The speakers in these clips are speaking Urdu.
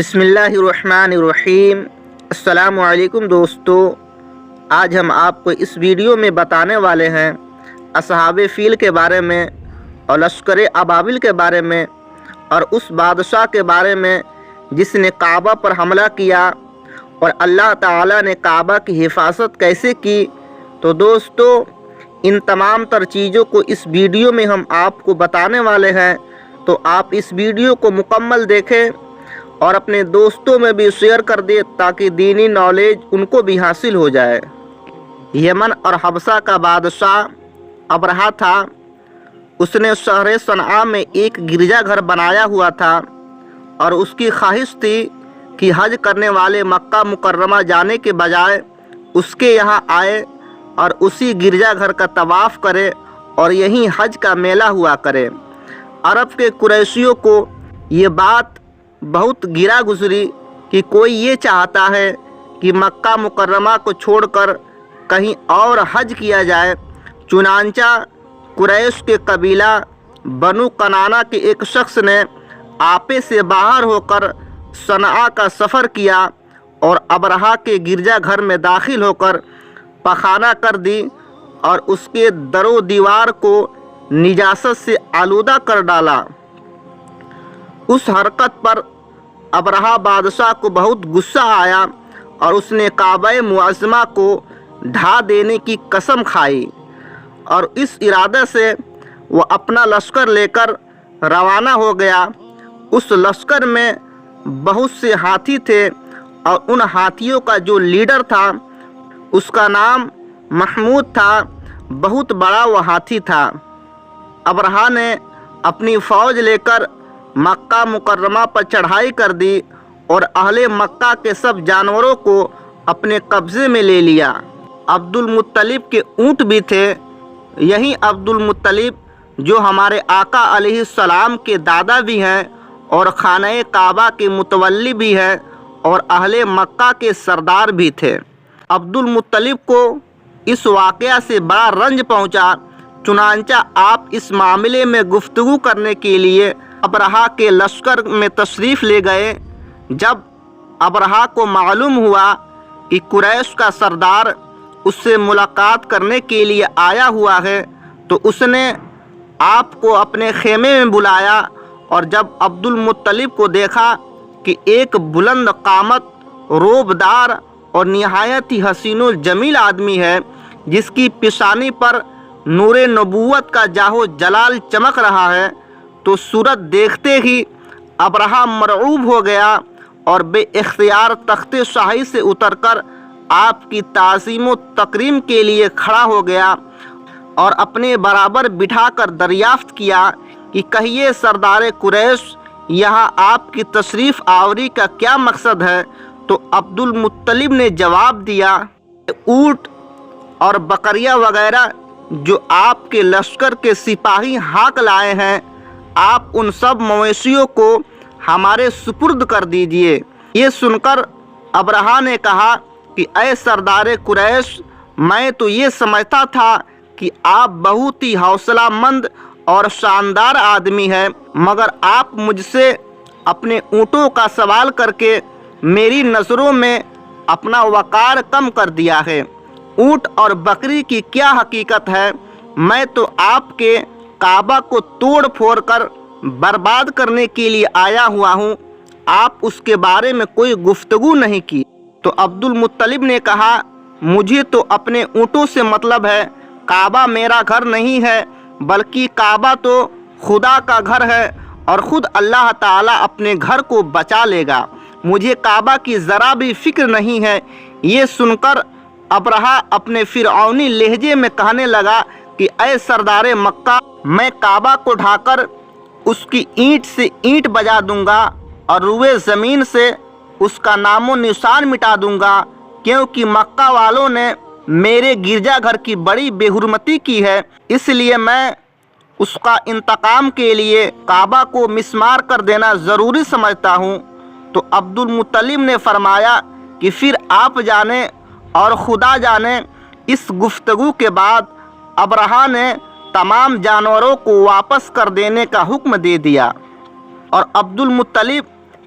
بسم اللہ الرحمن الرحیم۔ السلام علیکم دوستو، آج ہم آپ کو اس ویڈیو میں بتانے والے ہیں اصحاب فیل کے بارے میں اور لشکر ابابیل کے بارے میں اور اس بادشاہ کے بارے میں جس نے کعبہ پر حملہ کیا اور اللہ تعالیٰ نے کعبہ کی حفاظت کیسے کی۔ تو دوستو، ان تمام تر چیزوں کو اس ویڈیو میں ہم آپ کو بتانے والے ہیں، تو آپ اس ویڈیو کو مکمل دیکھیں اور اپنے دوستوں میں بھی شیئر کر دیں تاکہ دینی نالج ان کو بھی حاصل ہو جائے۔ یمن اور حبشہ کا بادشاہ ابرہہ تھا۔ اس نے شہر صنعاء میں ایک گرجا گھر بنایا ہوا تھا اور اس کی خواہش تھی کہ حج کرنے والے مکہ مکرمہ جانے کے بجائے اس کے یہاں آئے اور اسی گرجا گھر کا طواف کرے اور یہیں حج کا میلہ ہوا کرے۔ عرب کے قریشیوں کو یہ بات بہت گرا گزری کہ کوئی یہ چاہتا ہے کہ مکہ مکرمہ کو چھوڑ کر کہیں اور حج کیا جائے۔ چنانچہ قریش کے قبیلہ بنو کنانہ کے ایک شخص نے آپے سے باہر ہو کر صنعاء کا سفر کیا اور ابرہہ کے گرجا گھر میں داخل ہو کر پخانہ کر دی اور اس کے در و دیوار کو نجاست سے آلودہ کر ڈالا۔ اس حرکت پر ابرہہ بادشاہ کو بہت غصہ آیا اور اس نے کعبہ معظمہ کو ڈھا دینے کی قسم کھائی، اور اس ارادے سے وہ اپنا لشکر لے کر روانہ ہو گیا۔ اس لشکر میں بہت سے ہاتھی تھے اور ان ہاتھیوں کا جو لیڈر تھا اس کا نام محمود تھا۔ بہت بڑا وہ ہاتھی تھا۔ ابرہہ نے اپنی فوج لے کر مکہ مکرمہ پر چڑھائی کر دی اور اہل مکہ کے سب جانوروں کو اپنے قبضے میں لے لیا۔ عبد المطلب کے اونٹ بھی تھے۔ یہی عبد المطلب جو ہمارے آقا علیہ السلام کے دادا بھی ہیں اور خانہ کعبہ کے متولی بھی ہیں اور اہل مکہ کے سردار بھی تھے۔ عبد المطلب کو اس واقعہ سے بڑا رنج پہنچا، چنانچہ آپ اس معاملے میں گفتگو کرنے کے لیے ابرہہ کے لشکر میں تشریف لے گئے۔ جب ابرہہ کو معلوم ہوا کہ قریش کا سردار اس سے ملاقات کرنے کے لیے آیا ہوا ہے تو اس نے آپ کو اپنے خیمے میں بلایا، اور جب عبد المطلب کو دیکھا کہ ایک بلند قامت، روبدار اور نہایت ہی حسین و جمیل آدمی ہے جس کی پیشانی پر نور نبوت کا جاہ و جلال چمک رہا ہے، تو صورت دیکھتے ہی ابرہہ مرعوب ہو گیا اور بے اختیار تخت شاہی سے اتر کر آپ کی تعظیم و تکریم کے لیے کھڑا ہو گیا اور اپنے برابر بٹھا کر دریافت کیا کہ کہیے سردار قریش، یہاں آپ کی تشریف آوری کا کیا مقصد ہے؟ تو عبد المطلب نے جواب دیا، اونٹ اور بکریاں وغیرہ جو آپ کے لشکر کے سپاہی ہاک لائے ہیں، آپ ان سب مویشیوں کو ہمارے سپرد کر دیجئے۔ یہ سن کر ابرہہ نے کہا کہ اے سردار قریش، میں تو یہ سمجھتا تھا کہ آپ بہت ہی حوصلہ مند اور شاندار آدمی ہیں، مگر آپ مجھ سے اپنے اونٹوں کا سوال کر کے میری نظروں میں اپنا وقار کم کر دیا ہے۔ اونٹ اور بکری کی کیا حقیقت ہے؟ میں تو آپ کے کعبہ کو توڑ پھوڑ کر برباد کرنے کے لیے آیا ہوا ہوں، آپ اس کے بارے میں کوئی گفتگو نہیں کی۔ تو عبد المطلب نے کہا، مجھے تو اپنے اونٹوں سے مطلب ہے، کعبہ میرا گھر نہیں ہے بلکہ کعبہ تو خدا کا گھر ہے اور خود اللہ تعالیٰ اپنے گھر کو بچا لے گا، مجھے کعبہ کی ذرا بھی فکر نہیں ہے۔ یہ سن کر ابرہہ اپنے فرعونی لہجے میں کہنے لگا کہ اے سردار مکہ، میں کعبہ کو ڈھا کر اس کی اینٹ سے اینٹ بجا دوں گا اور روئے زمین سے اس کا نام و نشان مٹا دوں گا، کیونکہ مکہ والوں نے میرے گرجا گھر کی بڑی بے حرمتی کی ہے، اس لیے میں اس کا انتقام کے لیے کعبہ کو مسمار کر دینا ضروری سمجھتا ہوں۔ تو عبد المطلب نے فرمایا کہ پھر آپ جانیں اور خدا جانے۔ اس گفتگو کے بعد ابرہہ نے تمام جانوروں کو واپس کر دینے کا حکم دے دیا اور عبد المطلب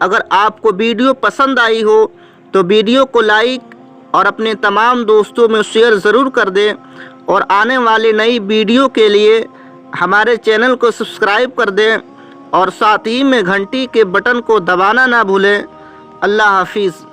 اگر آپ کو ویڈیو پسند آئی ہو تو ویڈیو کو لائک اور اپنے تمام دوستوں میں شیئر ضرور کر دیں، اور آنے والی نئی ویڈیو کے لیے ہمارے چینل کو سبسکرائب کر دیں، اور ساتھ ہی میں گھنٹی کے بٹن کو دبانا نہ بھولیں۔ اللہ حافظ۔